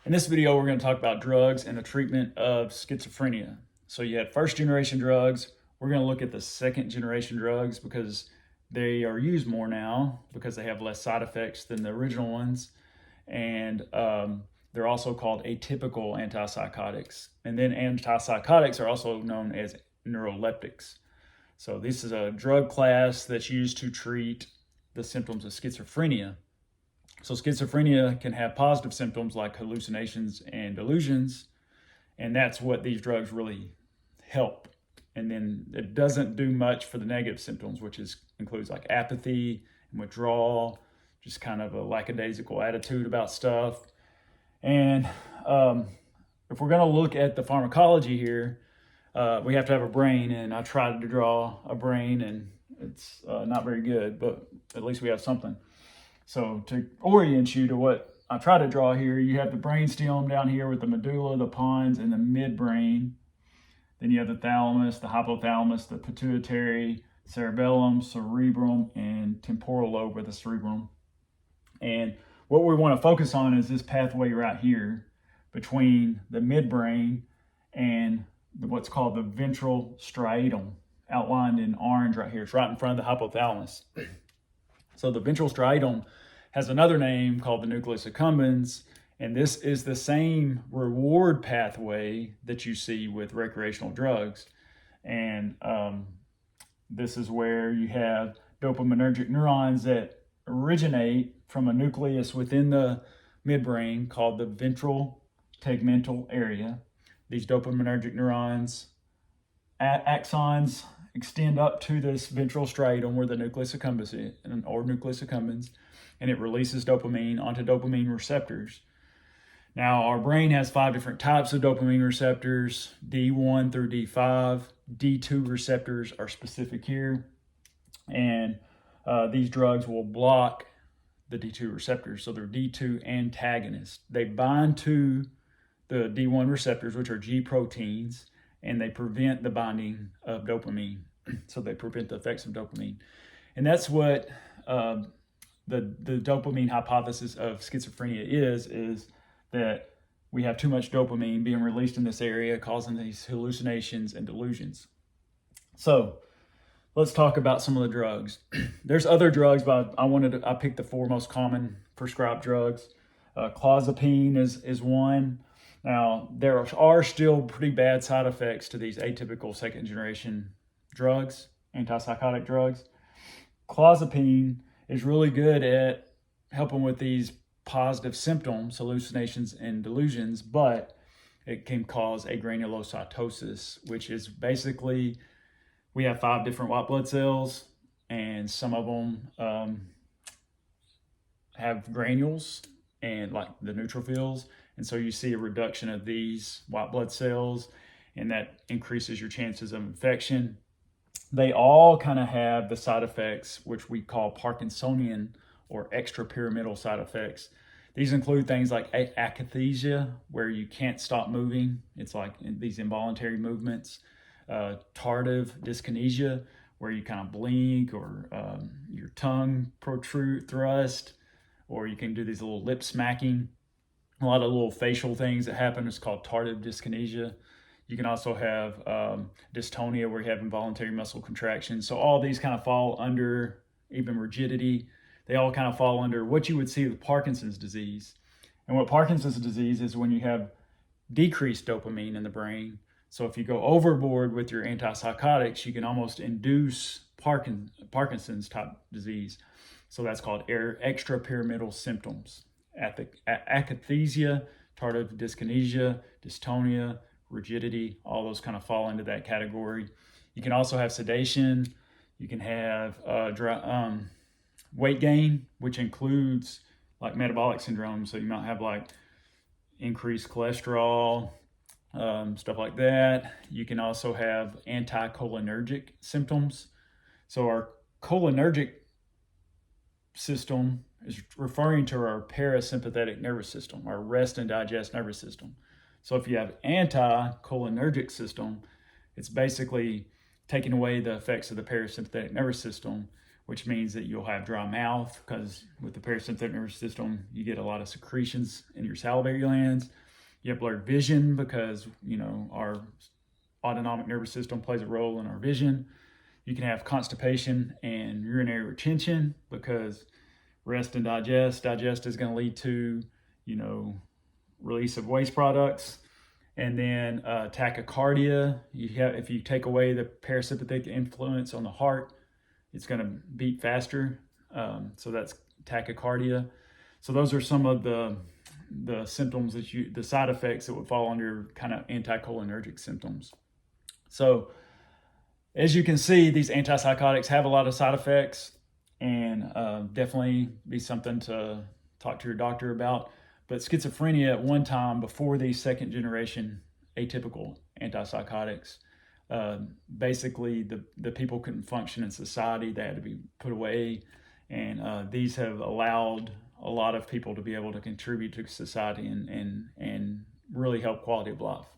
In this video, we're going to talk about drugs and the treatment of schizophrenia. So you had first generation drugs. We're going to look at the second generation drugs because they are used more now because they have less side effects than the original ones. And they're also called atypical antipsychotics. And then antipsychotics are also known as neuroleptics. So this is a drug class that's used to treat the symptoms of schizophrenia. So schizophrenia can have positive symptoms like hallucinations and delusions, and that's what these drugs really help. And then it doesn't do much for the negative symptoms, which includes like apathy and withdrawal, just kind of a lackadaisical attitude about stuff. And if we're going to look at the pharmacology here, we have to have a brain, and I tried to draw a brain, and it's not very good, but at least we have something. So to orient you to what I try to draw here, you have the brainstem down here with the medulla, the pons, and the midbrain. Then you have the thalamus, the hypothalamus, the pituitary, cerebellum, cerebrum, and temporal lobe with the cerebrum. And what we want to focus on is this pathway right here between the midbrain and what's called the ventral striatum, outlined in orange right here. It's right in front of the hypothalamus. So the ventral striatum has another name called the nucleus accumbens, and this is the same reward pathway that you see with recreational drugs. And this is where you have dopaminergic neurons that originate from a nucleus within the midbrain called the ventral tegmental area. These dopaminergic neurons, axons, extend up to this ventral striatum where the nucleus accumbens is, or nucleus accumbens, and it releases dopamine onto dopamine receptors. Now, our brain has 5 different types of dopamine receptors, D1 through D5. D2 receptors are specific here, and these drugs will block the D2 receptors, so they're D2 antagonists. They bind to the D1 receptors, which are G proteins, and they prevent the binding of dopamine. So they prevent the effects of dopamine. And that's what the dopamine hypothesis of schizophrenia is that we have too much dopamine being released in this area, causing these hallucinations and delusions. So let's talk about some of the drugs. There's other drugs, but I picked the 4 most common prescribed drugs. Clozapine is one. Now, there are still pretty bad side effects to these atypical second generation drugs, antipsychotic drugs. Clozapine is really good at helping with these positive symptoms, hallucinations and delusions, but it can cause agranulocytosis, which is basically, we have 5 different white blood cells, and some of them have granules and like the neutrophils. And so you see a reduction of these white blood cells, and that increases your chances of infection. They all kind of have the side effects, which we call Parkinsonian or extrapyramidal side effects. These include things like akathisia, where you can't stop moving. It's like these involuntary movements. Tardive dyskinesia, where you kind of blink, or your tongue thrust, or you can do these little lip smacking. A lot of little facial things that happen is called tardive dyskinesia. You can also have dystonia, where you have involuntary muscle contractions. So all these kind of fall under, even rigidity, they all kind of fall under what you would see with Parkinson's disease. And what Parkinson's disease is when you have decreased dopamine in the brain. So if you go overboard with your antipsychotics, you can almost induce Parkinson's type disease. So that's called extrapyramidal symptoms. Akathisia, tardive dyskinesia, dystonia, rigidity, all those kind of fall into that category. You can also have sedation. You can have weight gain, which includes like metabolic syndrome. So you might have like increased cholesterol, stuff like that. You can also have anticholinergic symptoms. So our cholinergic system is referring to our parasympathetic nervous system, our rest and digest nervous system. So if you have anticholinergic system, it's basically taking away the effects of the parasympathetic nervous system, which means that you'll have dry mouth because with the parasympathetic nervous system, you get a lot of secretions in your salivary glands. You have blurred vision because, our autonomic nervous system plays a role in our vision. You can have constipation and urinary retention because rest and digest. Digest is going to lead to, release of waste products. And then tachycardia. If you take away the parasympathetic influence on the heart, it's going to beat faster. So that's tachycardia. So those are some of the symptoms the side effects that would fall under kind of anticholinergic symptoms. So as you can see, these antipsychotics have a lot of side effects, and definitely be something to talk to your doctor about. But schizophrenia at one time, before these second generation atypical antipsychotics, basically the people couldn't function in society. They had to be put away. And these have allowed a lot of people to be able to contribute to society and really help quality of life.